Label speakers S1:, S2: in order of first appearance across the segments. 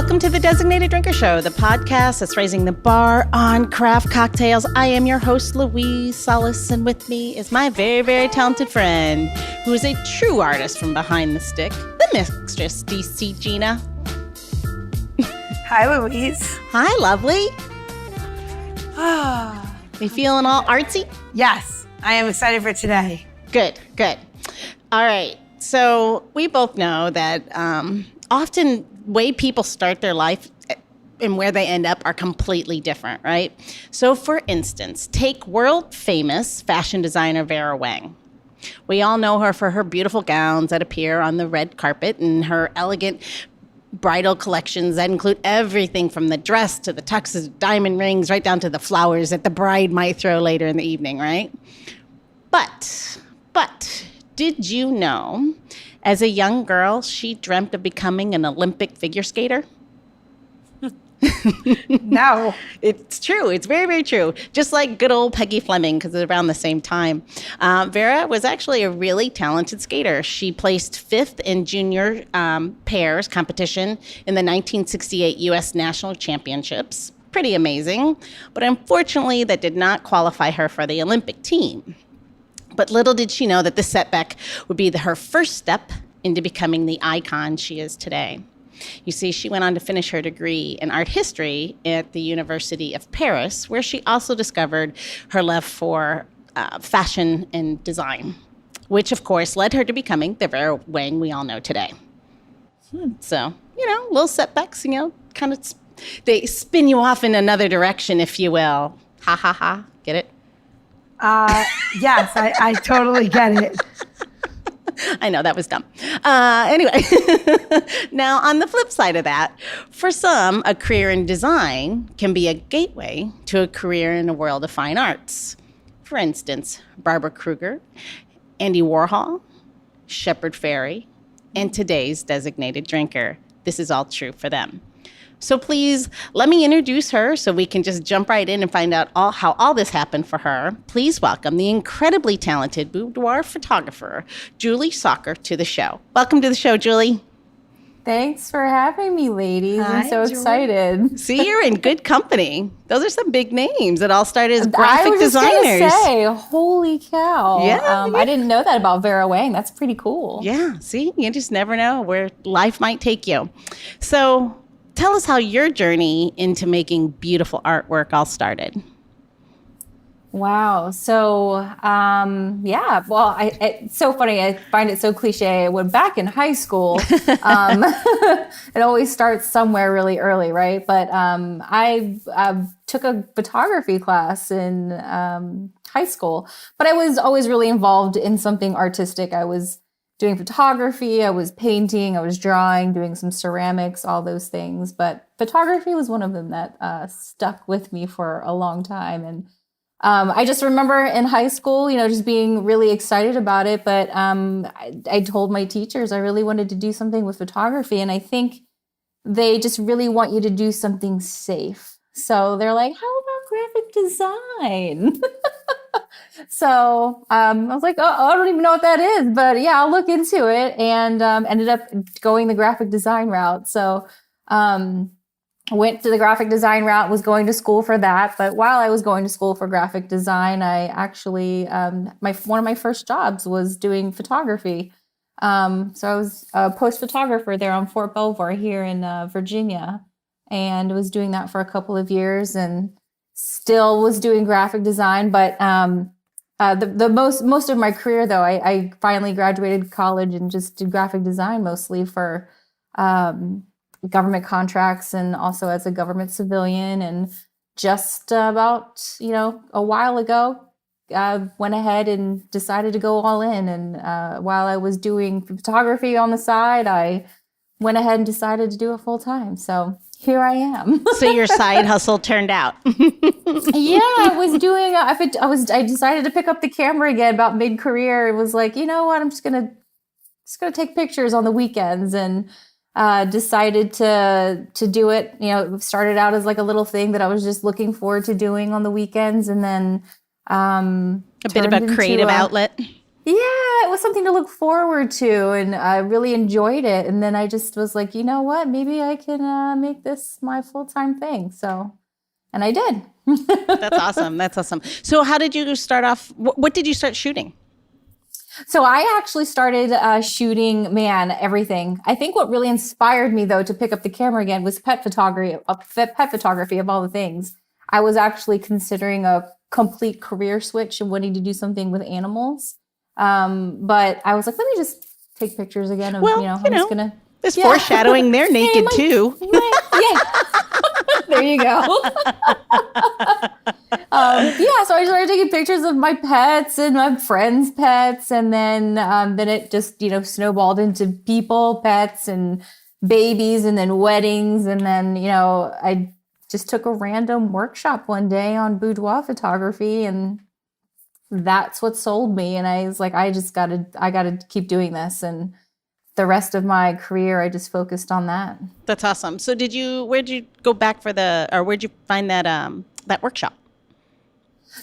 S1: Welcome to the Designated Drinker Show, the podcast that's raising the bar on craft cocktails. I am your host, Louise Solis, and with me is my very, very talented friend, who is a true artist from behind the stick, the mistress, DC Gina.
S2: Hi, Louise.
S1: Hi, lovely. You feeling all artsy?
S2: Yes, I am excited for today.
S1: Good. All right. So we both know that often way people start their life and where they end up are completely different, right? So for instance, take world famous fashion designer Vera Wang. We all know her for her beautiful gowns that appear on the red carpet and her elegant bridal collections that include everything from the dress to the tuxes, diamond rings, right down to the flowers that the bride might throw later in the evening, right? But did you know, as a young girl, she dreamt of becoming an Olympic figure skater?
S2: No.
S1: It's true. It's very, very true. Just like good old Peggy Fleming, because it's around the same time. Vera was actually a really talented skater. She placed 5th in junior pairs competition in the 1968 U.S. National Championships. Pretty amazing. But unfortunately, that did not qualify her for the Olympic team. But little did she know that this setback would be her first step into becoming the icon she is today. You see, she went on to finish her degree in art history at the University of Paris, where she also discovered her love for fashion and design, which, of course, led her to becoming the Vera Wang we all know today. So, little setbacks, kind of, they spin you off in another direction, if you will. Ha, ha, ha. Get it?
S2: Yes, I totally get it.
S1: I know, that was dumb. Anyway, now on the flip side of that, for some, a career in design can be a gateway to a career in the world of fine arts. For instance, Barbara Kruger, Andy Warhol, Shepard Fairey, and today's designated drinker. This is all true for them. So please, let me introduce her so we can just jump right in and find out how all this happened for her. Please welcome the incredibly talented boudoir photographer, Julie Socher, to the show. Welcome to the show, Julie.
S3: Thanks for having me, ladies.
S2: Hi,
S3: I'm so
S2: Julie.
S3: Excited.
S1: See, you're in good company. Those are some big names that all started as
S3: I
S1: graphic
S3: was just
S1: designers.
S3: gonna say, holy cow.
S1: Yeah.
S3: I didn't know that about Vera Wang. That's pretty cool.
S1: Yeah, see, you just never know where life might take you. So tell us how your journey into making beautiful artwork all started.
S3: Wow. So, it's so funny. I find it so cliche. When back in high school, it always starts somewhere really early, right? But I took a photography class in high school, but I was always really involved in something artistic. I was doing photography, I was painting, I was drawing, doing some ceramics, all those things. But photography was one of them that stuck with me for a long time. And I just remember in high school, just being really excited about it. But I told my teachers I really wanted to do something with photography. And I think they just really want you to do something safe. So they're like, how about graphic design? So I was like, I don't even know what that is, but yeah, I'll look into it, and ended up going the graphic design route. So went to the graphic design route, was going to school for that. But while I was going to school for graphic design, I actually, one of my first jobs was doing photography. So I was a post photographer there on Fort Belvoir here in Virginia, and was doing that for a couple of years, and still was doing graphic design. But the most of my career, though, I finally graduated college and just did graphic design mostly for government contracts and also as a government civilian. And just about, a while ago, I went ahead and decided to go all in. And while I was doing photography on the side, I went ahead and decided to do it full time. So here I am.
S1: So your side hustle turned out.
S3: Yeah, I was doing. I decided to pick up the camera again about mid-career. It was like, you know what? I'm just gonna take pictures on the weekends, and decided to do it. It started out as like a little thing that I was just looking forward to doing on the weekends, and then
S1: a bit of a creative outlet.
S3: Yeah, it was something to look forward to, and I really enjoyed it. And then I just was like, you know what? Maybe I can make this my full-time thing. So, and I did.
S1: That's awesome. That's awesome. So how did you start off? What did you start shooting?
S3: So I actually started shooting, everything. I think what really inspired me, though, to pick up the camera again was pet photography of all the things. I was actually considering a complete career switch and wanting to do something with animals. But I was like, let me just take pictures again of, I'm just going to.
S1: There's foreshadowing they're naked too.
S3: Yeah. There you go. So I started taking pictures of my pets and my friends' pets. And then it just, snowballed into people, pets, and babies, and then weddings. And then, I just took a random workshop one day on boudoir photography, and that's what sold me. And I was like, I gotta keep doing this. And the rest of my career, I just focused on that.
S1: That's awesome. So where'd you go back where'd you find that workshop?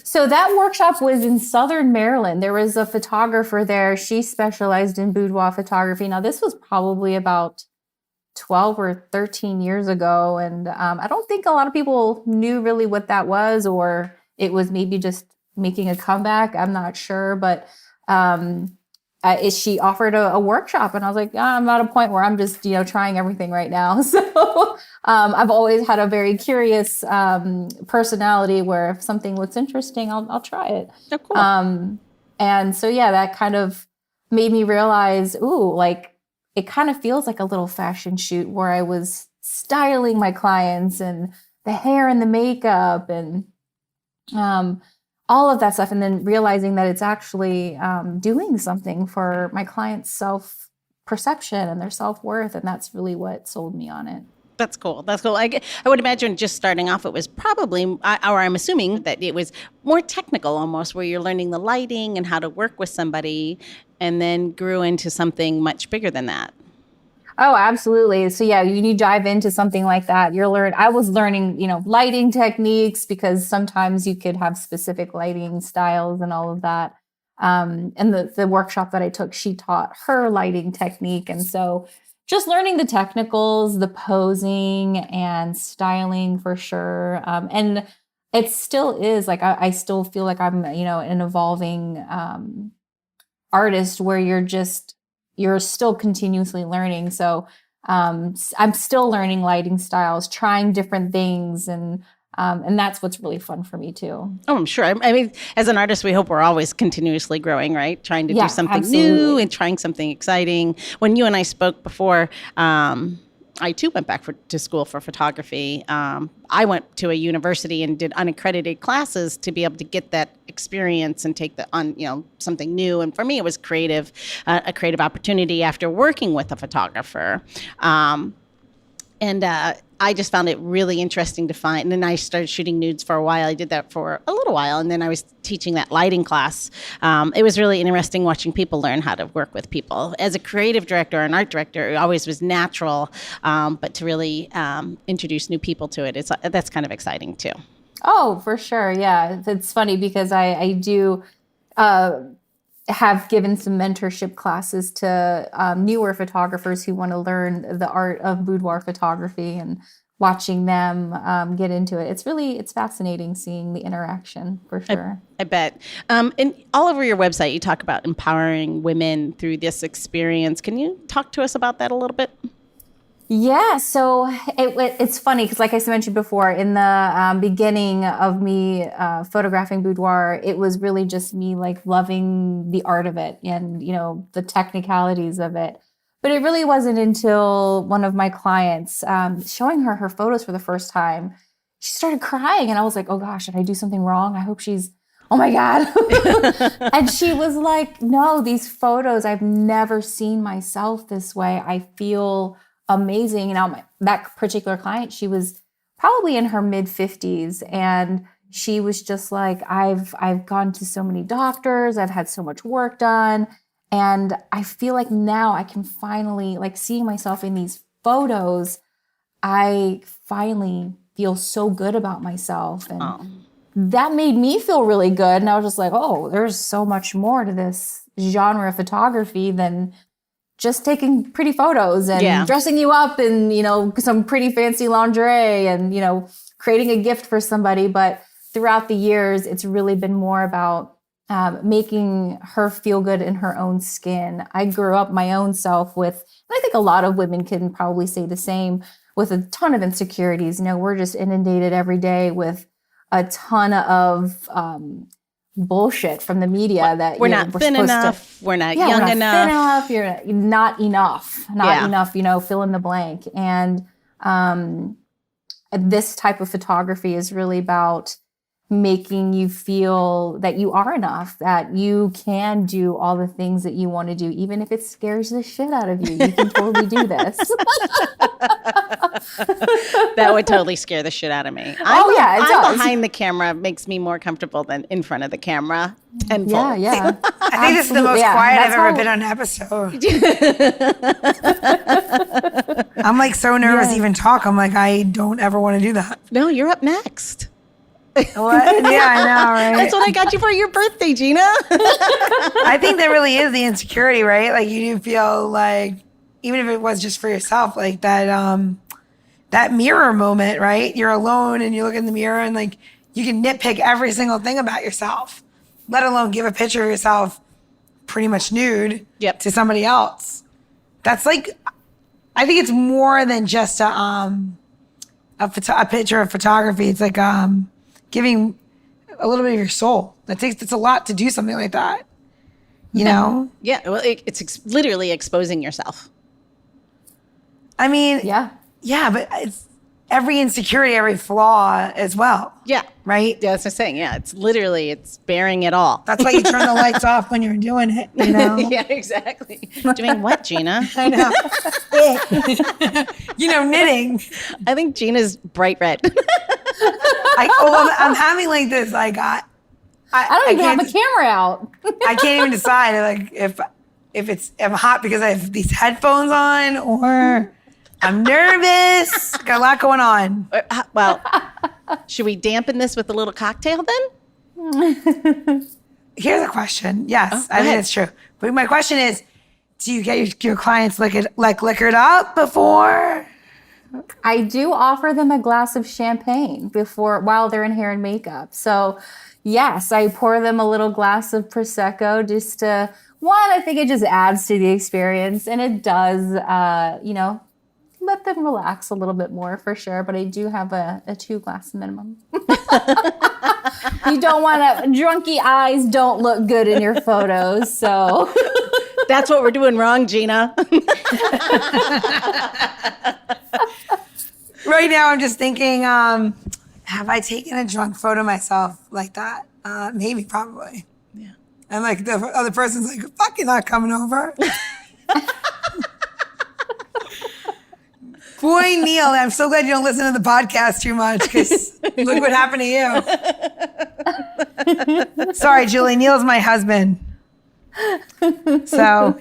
S3: So that workshop was in Southern Maryland. There was a photographer there. She specialized in boudoir photography. Now, this was probably about 12 or 13 years ago. And I don't think a lot of people knew really what that was, or it was maybe just making a comeback. I'm not sure. But she offered a workshop, and I was like, I'm at a point where I'm just, trying everything right now. So I've always had a very curious personality where if something looks interesting, I'll try it.
S1: Oh, cool.
S3: And so, that kind of made me realize, it kind of feels like a little fashion shoot where I was styling my clients and the hair and the makeup and all of that stuff, and then realizing that it's actually doing something for my clients' self-perception and their self-worth, and that's really what sold me on it.
S1: That's cool. That's cool. I would imagine just starting off, it was probably, or I'm assuming that it was more technical almost, where you're learning the lighting and how to work with somebody, and then grew into something much bigger than that.
S3: Oh, absolutely. So when you dive into something like that, I was learning, lighting techniques, because sometimes you could have specific lighting styles and all of that. And the workshop that I took, she taught her lighting technique. And so just learning the technicals, the posing and styling for sure. And it still is like, I still feel like I'm, an evolving artist where you're still continuously learning. So I'm still learning lighting styles, trying different things. And that's what's really fun for me too.
S1: Oh, I'm sure. I mean, as an artist, we hope we're always continuously growing, right? Trying to do something new and trying something exciting. When you and I spoke before, I too went back to school for photography. I went to a university and did unaccredited classes to be able to get that experience and take something new. And for me, it was a creative opportunity after working with a photographer. And I just found it really interesting to find. And then I started shooting nudes for a while. I did that for a little while. And then I was teaching that lighting class. It was really interesting watching people learn how to work with people. As a creative director or an art director, it always was natural. But to really introduce new people to it, that's kind of exciting too.
S3: Oh, for sure. Yeah. It's funny because I do have given some mentorship classes to newer photographers who want to learn the art of boudoir photography, and watching them get into it. It's fascinating seeing the interaction for sure.
S1: I bet. And all over your website, you talk about empowering women through this experience. Can you talk to us about that a little bit?
S3: Yeah, so it's funny because, like I mentioned before, in the beginning of me photographing boudoir, it was really just me like loving the art of it and the technicalities of it. But it really wasn't until one of my clients showing her photos for the first time, she started crying, and I was like, "Oh gosh, did I do something wrong? I hope she's." Oh my God. And she was like, "No, these photos, I've never seen myself this way. I feel amazing." Now, that particular client, she was probably in her mid-50s, and she was just like, I've gone to so many doctors, I've had so much work done, and I feel like now I can finally, like, seeing myself in these photos, I finally feel so good about myself. And that made me feel really good. And I was just like, oh, there's so much more to this genre of photography than just taking pretty photos and dressing you up in, some pretty fancy lingerie and, creating a gift for somebody. But throughout the years, it's really been more about making her feel good in her own skin. I grew up my own self with, and I think a lot of women can probably say the same, with a ton of insecurities. We're just inundated every day with a ton of bullshit from the media that
S1: we're not thin enough, we're not young enough.
S3: You're not enough, fill in the blank. And this type of photography is really about making you feel that you are enough, that you can do all the things that you want to do, even if it scares the shit out of you. You can totally do this.
S1: That would totally scare the shit out of me. I'm behind the camera makes me more comfortable than in front of the camera. Tenfold.
S2: Yeah. I think this is the most quiet I've ever been on an episode. I'm like so nervous to even talk. I'm like, I don't ever want to do that.
S1: No, you're up next.
S2: What? Yeah, I know, right?
S1: That's what I got you for your birthday, Gina.
S2: I think that really is the insecurity, right? Like you do feel like, even if it was just for yourself, like that mirror moment, right? You're alone and you look in the mirror and like you can nitpick every single thing about yourself, let alone give a picture of yourself pretty much nude to somebody else. That's like, I think it's more than just a picture of photography. It's like giving a little bit of your soul. It's a lot to do something like that, you know?
S1: Yeah, well, it's literally exposing yourself.
S2: I mean, yeah, but it's every insecurity, every flaw as well.
S1: Yeah.
S2: Right?
S1: Yeah, that's what I'm saying. Yeah, it's bearing it all.
S2: That's why you turn the lights off when you're doing it, you know?
S1: Yeah, exactly. Doing what, Gina?
S2: I know. Knitting.
S1: I think Gina's bright red.
S2: I'm having like this, like, I
S3: don't even have a camera out.
S2: I can't even decide, like, if I'm hot because I have these headphones on or I'm nervous. Got a lot going on.
S1: Well, should we dampen this with a little cocktail then?
S2: Here's a question. Yes, I think it's true. But my question is, do you get your clients liquored up before?
S3: I do offer them a glass of champagne while they're in hair and makeup. So yes, I pour them a little glass of Prosecco just to, I think it just adds to the experience, and it does, let them relax a little bit more for sure. But I do have a 2-glass minimum. You don't want drunky eyes don't look good in your photos. So
S1: that's what we're doing wrong, Gina.
S2: Right now, I'm just thinking, have I taken a drunk photo of myself like that? Maybe, probably.
S1: Yeah.
S2: And like the other person's like, fuck, you're not coming over. Boy, Neil, I'm so glad you don't listen to the podcast too much because look what happened to you. Sorry, Julie. Neil's my husband. So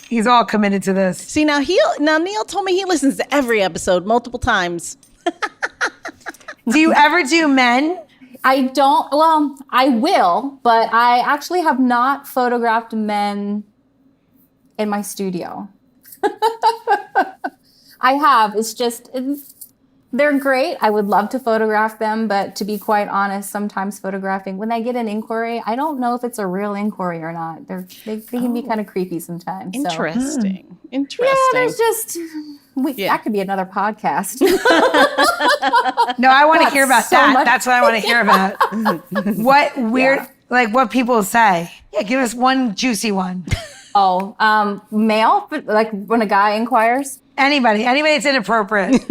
S2: he's all committed to this.
S1: See, now Neil told me he listens to every episode multiple times.
S2: Do you ever do men?
S3: I don't. Well, I will, but I actually have not photographed men in my studio. I have. They're great. I would love to photograph them, but to be quite honest, sometimes photographing, when I get an inquiry, I don't know if it's a real inquiry or not. They can be kind of creepy sometimes.
S1: Interesting.
S3: So.
S1: Interesting.
S3: Yeah, there's just... That could be another podcast.
S2: No, I want to hear about that. That's what I want to hear about. What weird, like what people say. Yeah, give us one juicy one.
S3: Male, like when a guy inquires.
S2: Anybody that's inappropriate.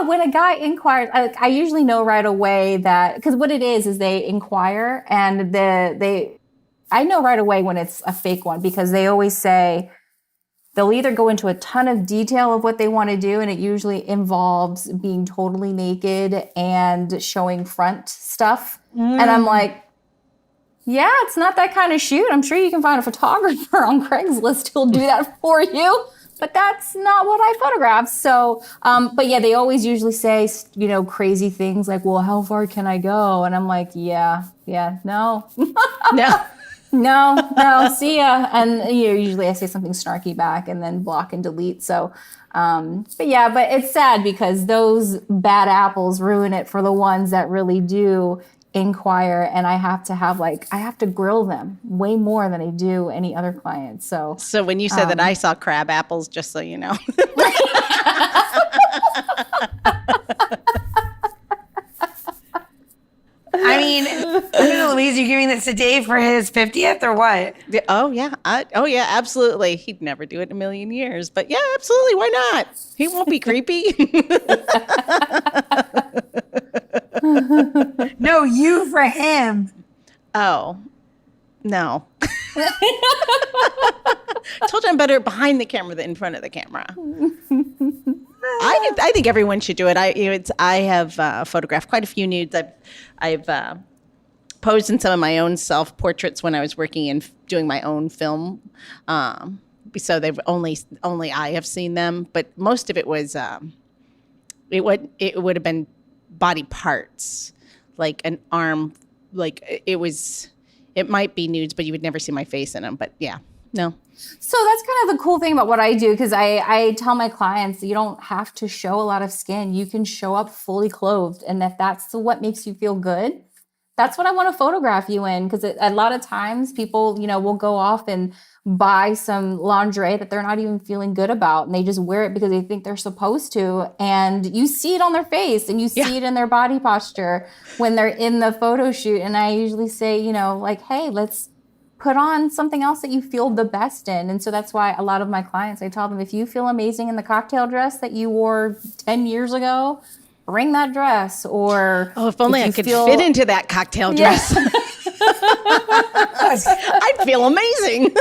S3: When a guy inquires, I usually know right away that, because what it is they inquire and I know right away when it's a fake one, because they always say, they'll either go into a ton of detail of what they want to do, and it usually involves being totally naked and showing front stuff. And I'm like, yeah, it's not that kind of shoot. I'm sure you can find a photographer on Craigslist who'll do that for you, but that's not what I photograph. So, but yeah, they always usually say, crazy things like, well, how far can I go? And I'm like, no.
S1: No.
S3: No, see ya. And usually I say something snarky back and then block and delete. So, but it's sad because those bad apples ruin it for the ones that really do inquire. And I have to grill them way more than I do any other clients. So
S1: when you said that, I saw crab apples, just so you know.
S2: I mean, I don't know, Louise, you giving this to Dave for his 50th or what?
S1: Oh, yeah. Absolutely. He'd never do it in a million years. But yeah, absolutely. Why not? He won't be creepy.
S2: No, you for him.
S1: Oh, no. Told you I'm better behind the camera than in front of the camera. I think everyone should do it. I have photographed quite a few nudes. I've posed in some of my own self portraits when I was working and doing my own film. So they've only I have seen them, but most of it was it would have been body parts, like an arm, like it might be nudes, but you would never see my face in them. But yeah, no.
S3: So that's kind of the cool thing about what I do, because I tell my clients you don't have to show a lot of skin. You can show up fully clothed. And if that's what makes you feel good, that's what I want to photograph you in. Because a lot of times people, will go off and buy some lingerie that they're not even feeling good about. And they just wear it because they think they're supposed to. And you see it on their face and you see it in their body posture when they're in the photo shoot. And I usually say, hey, let's put on something else that you feel the best in. And so that's why a lot of my clients, I tell them, if you feel amazing in the cocktail dress that you wore 10 years ago, bring that dress. Or
S1: if only I could fit into that cocktail dress. I'd feel amazing.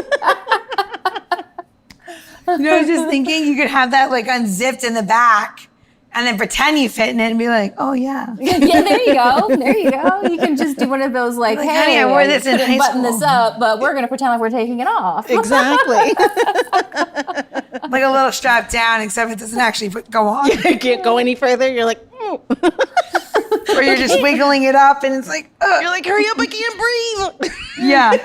S2: I was just thinking you could have that like unzipped in the back and then pretend you fit in it and be like, oh yeah.
S3: Yeah, there you go. You can just do one of those like, hey,
S2: honey, I wore this in high
S3: button
S2: school.
S3: This up, but we're going to pretend like we're taking it off.
S1: Exactly.
S2: Like a little strap down, except it doesn't actually go on.
S1: You can't go any further. You're like,
S2: or you're just wiggling it up and it's like, ugh.
S1: You're like, hurry up, I can't breathe.
S2: Yeah.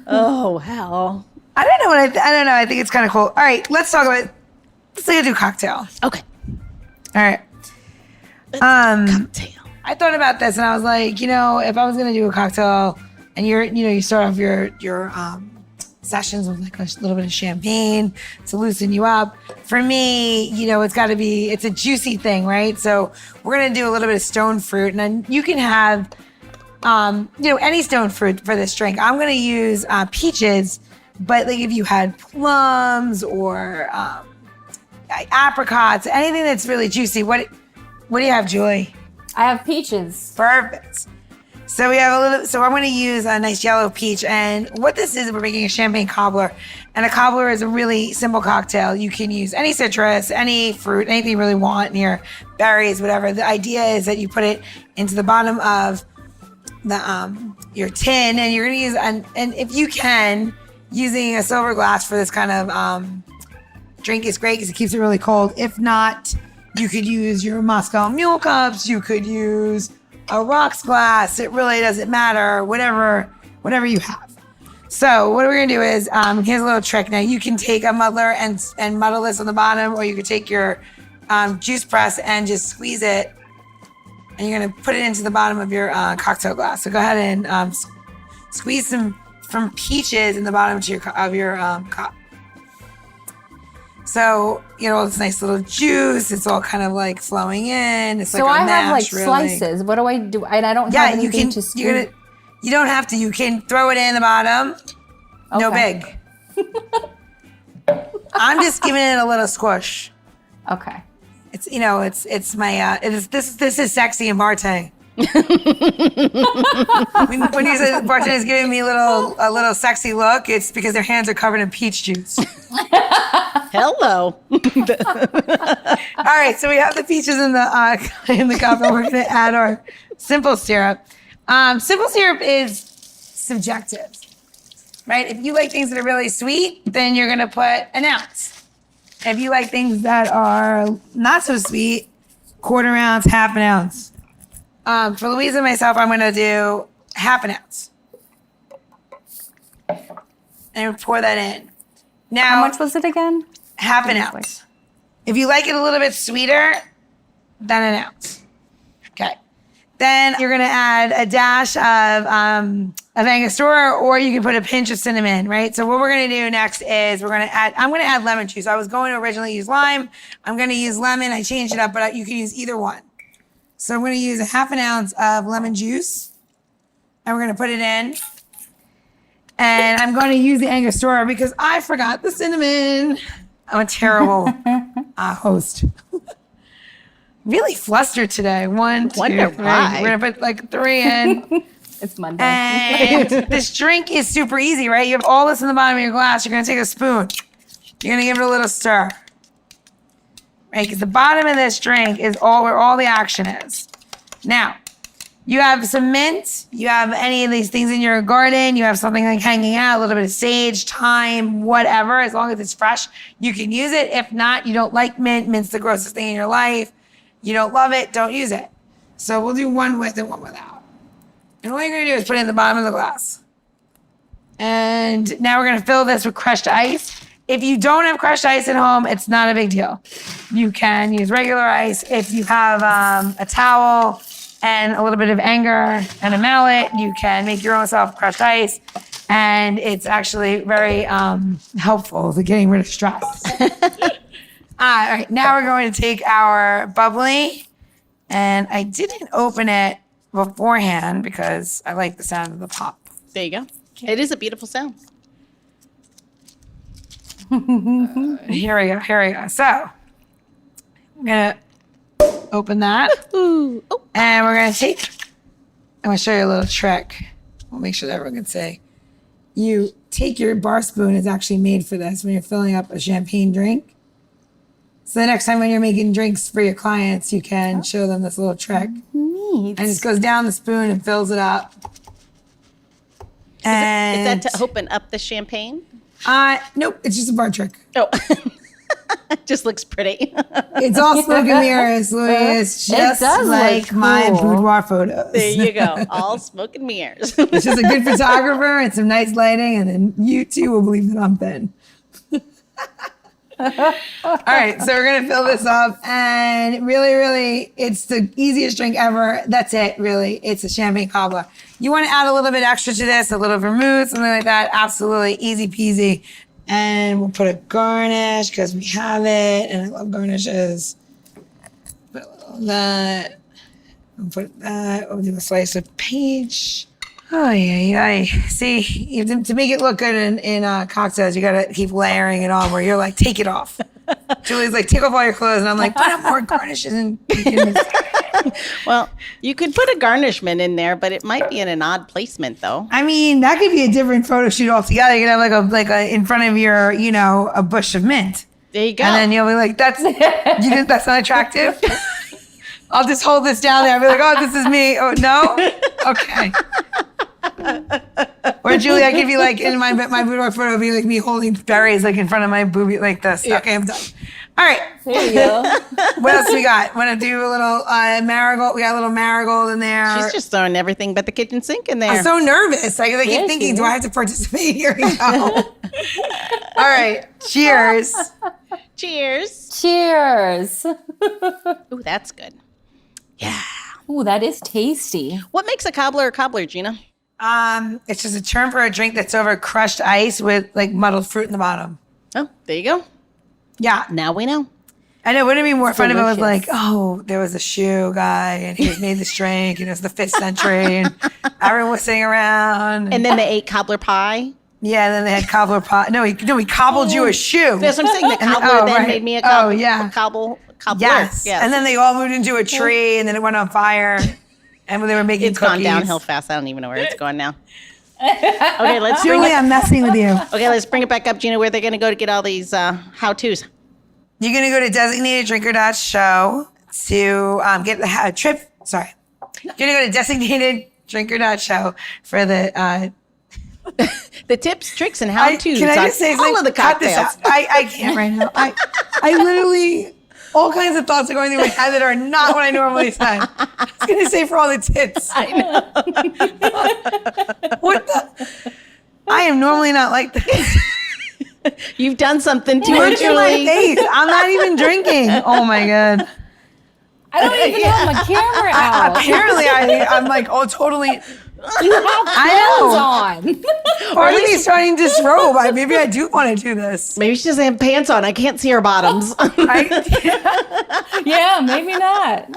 S1: Oh, hell.
S2: I don't know I don't know. I think it's kind of cool. All right, let's do cocktail.
S1: Okay.
S2: All right.
S1: Cocktail.
S2: I thought about this and I was like, if I was gonna do a cocktail and you start off your sessions with like a little bit of champagne to loosen you up. For me, it's a juicy thing, right? So we're gonna do a little bit of stone fruit, and then you can have any stone fruit for this drink. I'm gonna use peaches, but like if you had plums or apricots, anything that's really juicy. What do you have, Julie?
S3: I have peaches.
S2: Perfect. So we have so I'm going to use a nice yellow peach. And what this is, we're making a champagne cobbler. And a cobbler is a really simple cocktail. You can use any citrus, any fruit, anything you really want in your berries, whatever. The idea is that you put it into the bottom of the your tin, and you're going to use, and if you can, using a silver glass for this kind of drink is great because it keeps it really cold. If not, you could use your Moscow Mule cups. You could use a rocks glass. It really doesn't matter. Whatever you have. So what we're gonna do is here's a little trick. Now you can take a muddler and muddle this on the bottom, or you could take your juice press and just squeeze it, and you're gonna put it into the bottom of your cocktail glass. So go ahead and squeeze some from peaches in the bottom of your cup. So, this nice little juice, it's all kind of like flowing in. It's like a mash,
S3: have like
S2: really.
S3: Slices. What do I do? And I don't have anything to scoop.
S2: You don't have to. You can throw it in the bottom. Okay. No big. I'm just giving it a little squish.
S3: Okay.
S2: It's it's my this is sexy and bartending. when you say the bartender is giving me a little sexy look, it's because their hands are covered in peach juice.
S1: Hello.
S2: All right, so we have the peaches in the cup, and we're going to add our simple syrup. Simple syrup is subjective, right? If you like things that are really sweet, then you're going to put an ounce. If you like things that are not so sweet, quarter ounce, half an ounce. For Louise and myself, I'm going to do half an ounce. And pour that in. Now,
S3: How much was it again?
S2: half an ounce. If you like it a little bit sweeter, then an ounce. Okay. Then you're gonna add a dash of Angostura, or you can put a pinch of cinnamon, right? So what we're gonna do next is I'm gonna add lemon juice. I was going to originally use lime. I'm gonna use lemon. I changed it up, but you can use either one. So I'm gonna use a half an ounce of lemon juice, and we're gonna put it in. And I'm going to use the Angostura because I forgot the cinnamon. I'm a terrible host. Really flustered today. 1, 2, 3. We're going to put like 3 in.
S3: It's Monday.
S2: And this drink is super easy, right? You have all this in the bottom of your glass. You're going to take a spoon. You're going to give it a little stir. Right? Because the bottom of this drink is where all the action is. Now, you have some mint, you have any of these things in your garden, you have something like hanging out, a little bit of sage, thyme, whatever. As long as it's fresh, you can use it. If not, you don't like mint, mint's the grossest thing in your life. You don't love it, don't use it. So we'll do one with and one without. And all you're gonna do is put it in the bottom of the glass. And now we're gonna fill this with crushed ice. If you don't have crushed ice at home, it's not a big deal. You can use regular ice. If you have a towel, and a little bit of anger and a mallet, you can make your own self-crushed ice. And it's actually very helpful to getting rid of stress. All right, now we're going to take our bubbly. And I didn't open it beforehand because I like the sound of the pop.
S1: There you go. It is a beautiful sound.
S2: Here we go. So I'm going to open that.
S1: Ooh. Oh.
S2: And we're going to I'm going to show you a little trick. We'll make sure that everyone can say. You take your bar spoon, it's actually made for this when you're filling up a champagne drink. So the next time when you're making drinks for your clients, you can show them this little trick.
S3: Neat.
S2: And it just goes down the spoon and fills it up.
S1: Is that to open up the champagne?
S2: Nope, it's just a bar trick.
S1: Oh. Just looks pretty.
S2: It's all smoke and mirrors, Louise. Just like
S3: cool.
S2: my boudoir photos.
S1: There you go. All smoke and mirrors.
S2: It's just a good photographer and some nice lighting, and then you too will believe that I'm thin. All right, so we're gonna fill this up, and really, it's the easiest drink ever. That's it, really. It's a champagne cobbler. You want to add a little bit extra to this, a little vermouth, something like that. Absolutely easy peasy. And we'll put a garnish because we have it, and I love garnishes. Put a little of that. We'll put that. We'll do a slice of peach. Oh, yeah. See, to make it look good in cocktails, you got to keep layering it on where you're like, take it off. Julie's like, take off all your clothes. And I'm like, put up more garnishes.
S1: Well, you could put a garnishment in there, but it might be in an odd placement, though.
S2: I mean, that could be a different photo shoot altogether. You could have like a in front of your, a bush of mint.
S1: There you go.
S2: And then you'll be like, that's not attractive? I'll just hold this down there. I'll be like, oh, this is me. Oh, no? Okay. Or Julie, I could be like, in my boudoir photo, be like me holding berries like in front of my boobie like this. Yeah. Okay, I'm done. All right.
S3: There you go.
S2: What else we got? Want to do a little marigold? We got a little marigold in there.
S1: She's just throwing everything but the kitchen sink in there.
S2: I'm so nervous. I keep thinking, do I have to participate? Here we go. All right. Cheers.
S1: Cheers.
S3: Cheers.
S1: Ooh, that's good. Yeah.
S3: Ooh, that is tasty.
S1: What makes a cobbler, Gina?
S2: It's just a term for a drink that's over crushed ice with like muddled fruit in the bottom.
S1: Oh, there you go.
S2: Yeah.
S1: Now we know.
S2: I know. Wouldn't it be more fun if it was
S3: delicious.
S2: like, oh, there was a shoe guy and he made this drink and it was the 5th century and everyone was sitting around.
S1: And then they ate cobbler pie.
S2: Yeah, and then they had cobbler pie. No, he cobbled you a shoe.
S1: That's what I'm saying. The cobbler then
S2: right.
S1: made me a
S2: Oh, yeah.
S1: cobbler.
S2: Yes. And then they all moved into a tree and then it went on fire. And they were making
S1: it's
S2: cookies.
S1: gone downhill fast. I don't even know where it's going now. Okay, let's bring
S2: Julie, I'm messing with you.
S1: Okay, let's bring it back up, Gina. Where they're going to go to get all these how-tos?
S2: You're going to go to designateddrinker.show to get the trip. Sorry. You're going to go to designateddrinker.show for the
S1: the tips, tricks, and how-tos
S2: can I
S1: on
S2: just say
S1: all of the
S2: cut this
S1: cocktails.
S2: out. I can't right now. I literally all kinds of thoughts are going through my head that are not what I normally say. I was going to say for all the tits.
S1: I know.
S2: What the? I am normally not like this.
S1: You've done something to her,
S2: Look at my
S1: Julie.
S2: face. I'm not even drinking. Oh my God.
S3: I don't even have my camera out.
S2: Apparently, I'm like, oh, totally.
S3: You have clothes on.
S2: Part of me is starting to disrobe. Maybe I do want to do this.
S1: Maybe she doesn't have pants on. I can't see her bottoms.
S3: Yeah, maybe not.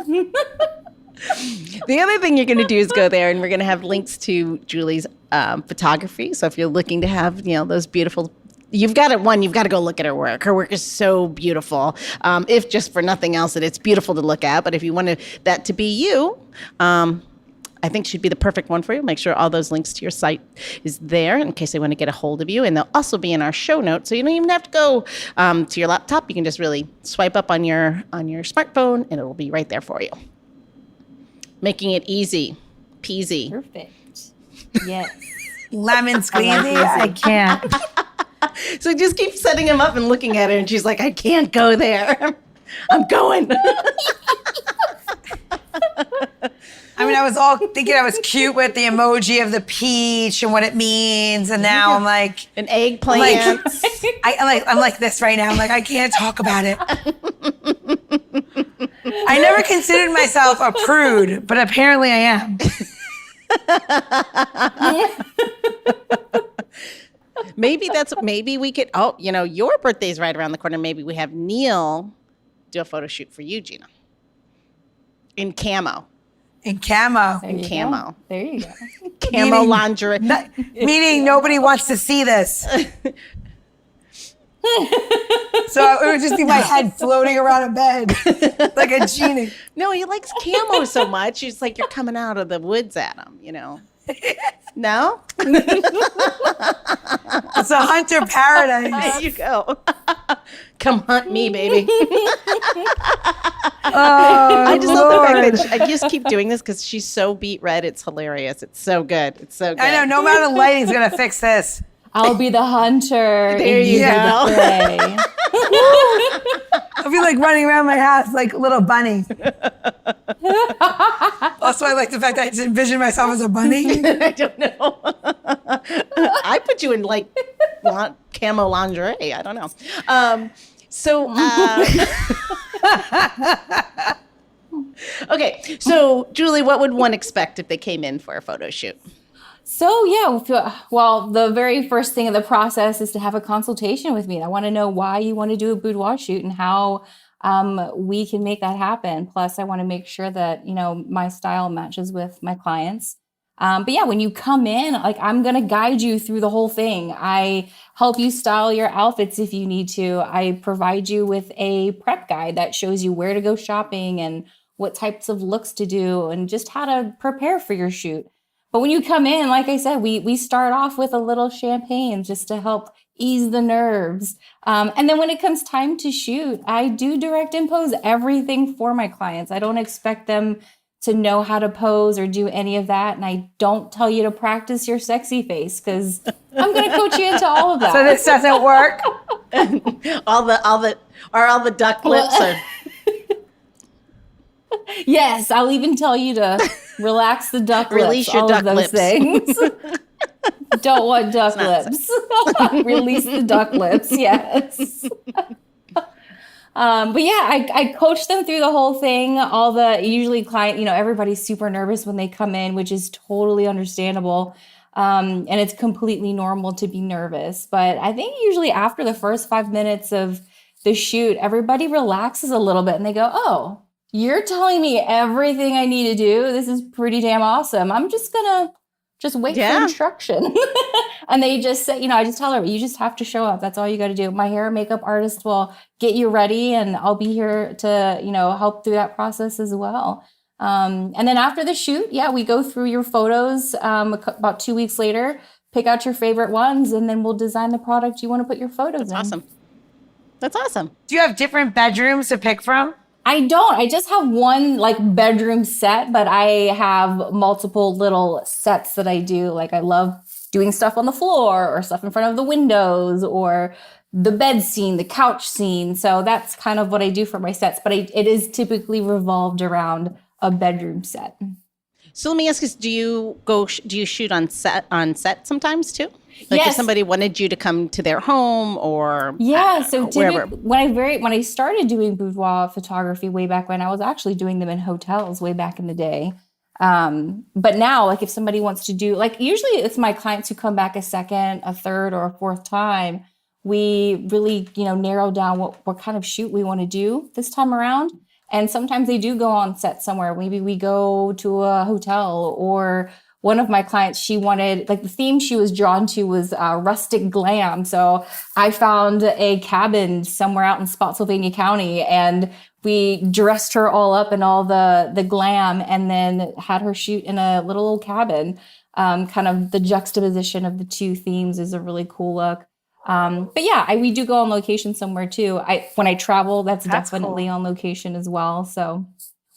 S1: The other thing you're going to do is go there, and we're going to have links to Julie's photography. So if you're looking to have, those beautiful, you've got to go look at her work. Her work is so beautiful. If just for nothing else, that it's beautiful to look at. But if you wanted that to be you, I think she'd be the perfect one for you. Make sure all those links to your site is there in case they want to get a hold of you. And they'll also be in our show notes. So you don't even have to go to your laptop. You can just really swipe up on your smartphone and it'll be right there for you. Making it easy peasy.
S3: Perfect. Yes.
S2: Lemon squeezy. I can't.
S1: So just keep setting him up and looking at her. And she's like, I can't go there. I'm going.
S2: I mean, I was all thinking I was cute with the emoji of the peach and what it means, and now I'm like
S1: an eggplant.
S2: I'm like this right now. I'm like, I can't talk about it. I never considered myself a prude, but apparently I am.
S1: Maybe we could. Oh, your birthday's right around the corner. Maybe we have Neil do a photo shoot for you, Gina, in camo.
S2: In camo.
S3: There you
S1: Camo.
S3: go. There you go.
S1: Camo lingerie.
S2: Meaning nobody wants to see this. So it would just be my head floating around a bed like a genie.
S1: No, he likes camo so much. It's like you're coming out of the woods at him, No?
S2: It's a hunter paradise.
S1: There you go. Come hunt me, baby. I just love the fact that I just keep doing this because she's so beet red. It's hilarious. It's so good. It's so good.
S2: I know. No amount of lighting is going to fix this.
S3: I'll be the hunter.
S1: There you go.
S2: I'll be like running around my house like a little bunny. Also, I like the fact that I just envision myself as a bunny.
S1: I don't know. I put you in like camo lingerie. I don't know. Okay. So, Julie, what would one expect if they came in for a photo shoot?
S3: So yeah, well, the very first thing in the process is to have a consultation with me. I want to know why you want to do a boudoir shoot and how we can make that happen. Plus, I want to make sure that, my style matches with my clients. But yeah, when you come in, like I'm going to guide you through the whole thing. I help you style your outfits if you need to. I provide you with a prep guide that shows you where to go shopping and what types of looks to do and just how to prepare for your shoot. But when you come in, like I said, we start off with a little champagne just to help ease the nerves. And then when it comes time to shoot, I do direct and pose everything for my clients. I don't expect them to know how to pose or do any of that. And I don't tell you to practice your sexy face because I'm going to coach you into all of that.
S2: So this doesn't work?
S1: all the duck lips are...
S3: Yes, I'll even tell you to relax the duck lips.
S1: Release your
S3: all
S1: duck
S3: of those
S1: lips.
S3: Things. Don't want duck lips. Release the duck lips, yes. But yeah, I coach them through the whole thing. Usually client, everybody's super nervous when they come in, which is totally understandable. And it's completely normal to be nervous. But I think usually after the first 5 minutes of the shoot, everybody relaxes a little bit and they go, oh, you're telling me everything I need to do. This is pretty damn awesome. I'm just going to wait for instruction. And they just say, I just tell her, you just have to show up. That's all you got to do. My hair and makeup artist will get you ready and I'll be here to, help through that process as well. And then after the shoot, we go through your photos about 2 weeks later, pick out your favorite ones, and then we'll design the product you want to put your photos in.
S1: That's awesome.
S2: Do you have different bedrooms to pick from?
S3: I don't. I just have one bedroom set, but I have multiple little sets that I do. I love doing stuff on the floor or stuff in front of the windows or the bed scene, the couch scene. So that's kind of what I do for my sets, but it is typically revolved around a bedroom set.
S1: So let me ask you, do you shoot on set sometimes too? Like
S3: Yes.
S1: if somebody wanted you to come to their home or
S3: So
S1: wherever.
S3: when I started doing boudoir photography way back when, I was actually doing them in hotels way back in the day. But now, like if somebody wants to do, like usually it's my clients who come back a second, a third, or a fourth time. We really, narrow down what kind of shoot we want to do this time around. And sometimes they do go on set somewhere. Maybe we go to a hotel, or one of my clients, she wanted, like the theme she was drawn to was rustic glam. So I found a cabin somewhere out in Spotsylvania County, and we dressed her all up in all the glam and then had her shoot in a little old cabin. Kind of the juxtaposition of the two themes is a really cool look. But yeah, we do go on location somewhere too. When I travel, that's definitely
S2: cool.
S3: on location as well. So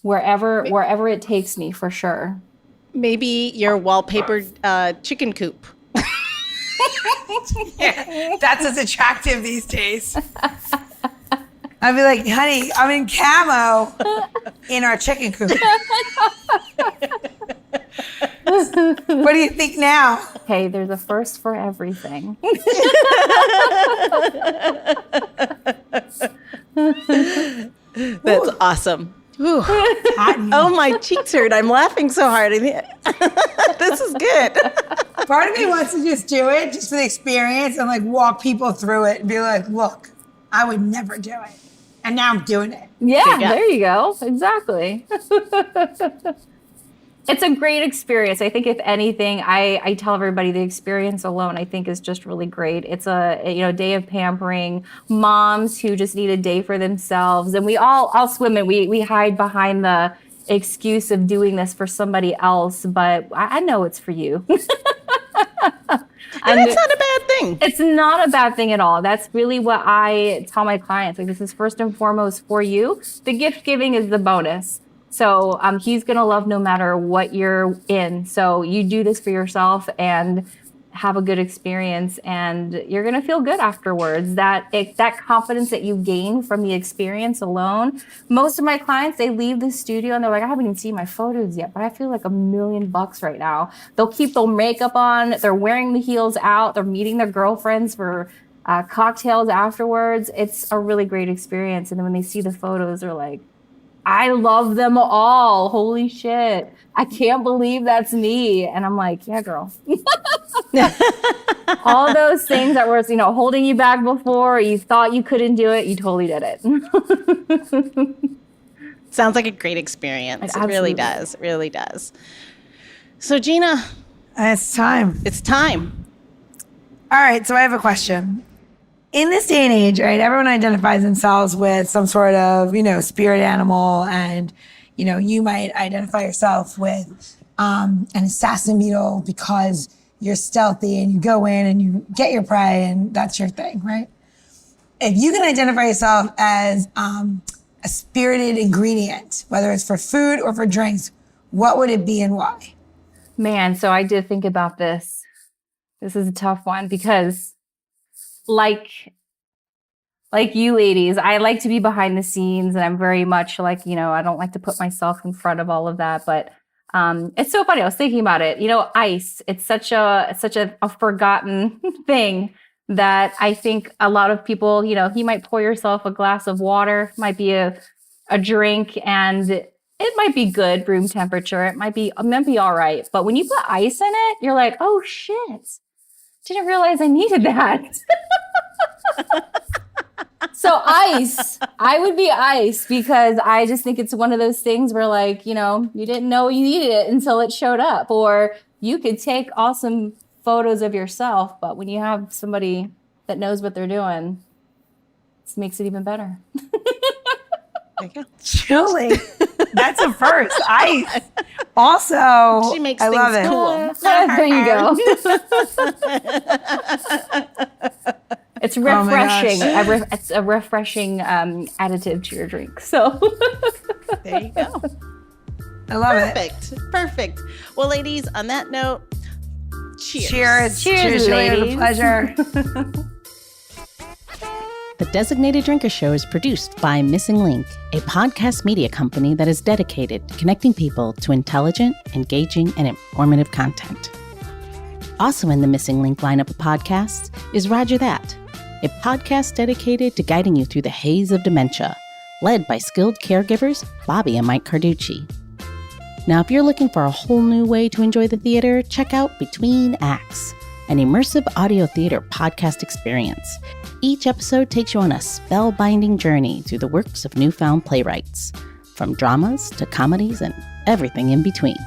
S3: wherever it takes me, for sure.
S1: Maybe your wallpapered chicken coop.
S2: That's as attractive these days. I'd be like, honey, I'm in camo in our chicken coop. What do you think now?
S3: Hey, there's a first for everything.
S1: That's awesome. Ooh. Oh, my cheeks hurt. I'm laughing so hard. This is good.
S2: Part of me wants to just do it just for the experience and like walk people through it and be like, look, I would never do it. And now I'm doing it.
S3: Yeah, there you go. Exactly. It's a great experience. I think if anything, I tell everybody the experience alone, I think is just really great. It's a day of pampering, moms who just need a day for themselves. And we all women, we hide behind the excuse of doing this for somebody else, but I know it's for you.
S1: And it's not a bad thing.
S3: It's not a bad thing at all. That's really what I tell my clients. Like, this is first and foremost for you. The gift giving is the bonus. So he's going to love no matter what you're in. So you do this for yourself and have a good experience, and you're going to feel good afterwards. That confidence that you gain from the experience alone. Most of my clients, they leave the studio and they're like, I haven't even seen my photos yet, but I feel like $1 million right now. They'll keep their makeup on. They're wearing the heels out. They're meeting their girlfriends for cocktails afterwards. It's a really great experience. And then when they see the photos, they're like, I love them all. Holy shit. I can't believe that's me. And I'm like, yeah, girl. All those things that were, holding you back before, you thought you couldn't do it, you totally did it.
S1: Sounds like a great experience. It really does. It really does. So, Gina.
S2: It's time.
S1: It's time.
S2: All right, so I have a question. In this day and age, right, everyone identifies themselves with some sort of, spirit animal, and, you might identify yourself with an assassin beetle because you're stealthy and you go in and you get your prey and that's your thing, right? If you can identify yourself as a spirited ingredient, whether it's for food or for drinks, what would it be and why?
S3: Man, so I did think about this. This is a tough one because like you ladies, I like to be behind the scenes, and I'm very much like, I don't like to put myself in front of all of that. But it's so funny. I was thinking about it. Ice. It's such a forgotten thing that I think a lot of people, you might pour yourself a glass of water, might be a drink, and it might be good room temperature. It might be all right. But when you put ice in it, you're like, oh shit. Didn't realize I needed that. So ice, I would be ice, because I just think it's one of those things where, like, you didn't know you needed it until it showed up. Or you could take awesome photos of yourself, but when you have somebody that knows what they're doing, it makes it even better.
S1: There you go.
S2: Julie, that's a first. Ice. Also,
S1: She makes
S2: I
S1: things
S2: love it.
S1: cool.
S3: There you go. It's refreshing. It's a refreshing additive to your drink. So
S1: There you go.
S2: I love it.
S1: Perfect. Perfect. Well, ladies, on that note,
S2: Cheers.
S3: Cheers,
S2: Julie. It was
S3: ladies.
S2: a pleasure.
S1: The Designated Drinker Show is produced by Missing Link, a podcast media company that is dedicated to connecting people to intelligent, engaging, and informative content. Also in the Missing Link lineup of podcasts is Rodger That, a podcast dedicated to guiding you through the haze of dementia, led by skilled caregivers Bobbi and Mike Carducci. Now, if you're looking for a whole new way to enjoy the theater, check out Between Acts, an immersive audio theater podcast experience. Each episode takes you on a spellbinding journey through the works of newfound playwrights, from dramas to comedies and everything in between.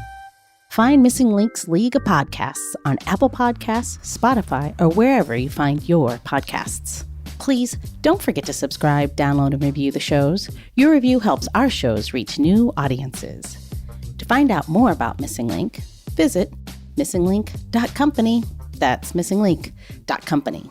S1: Find Missing Link's League of Podcasts on Apple Podcasts, Spotify, or wherever you find your podcasts. Please don't forget to subscribe, download, and review the shows. Your review helps our shows reach new audiences. To find out more about Missing Link, visit missinglink.company. That's missinglink.company.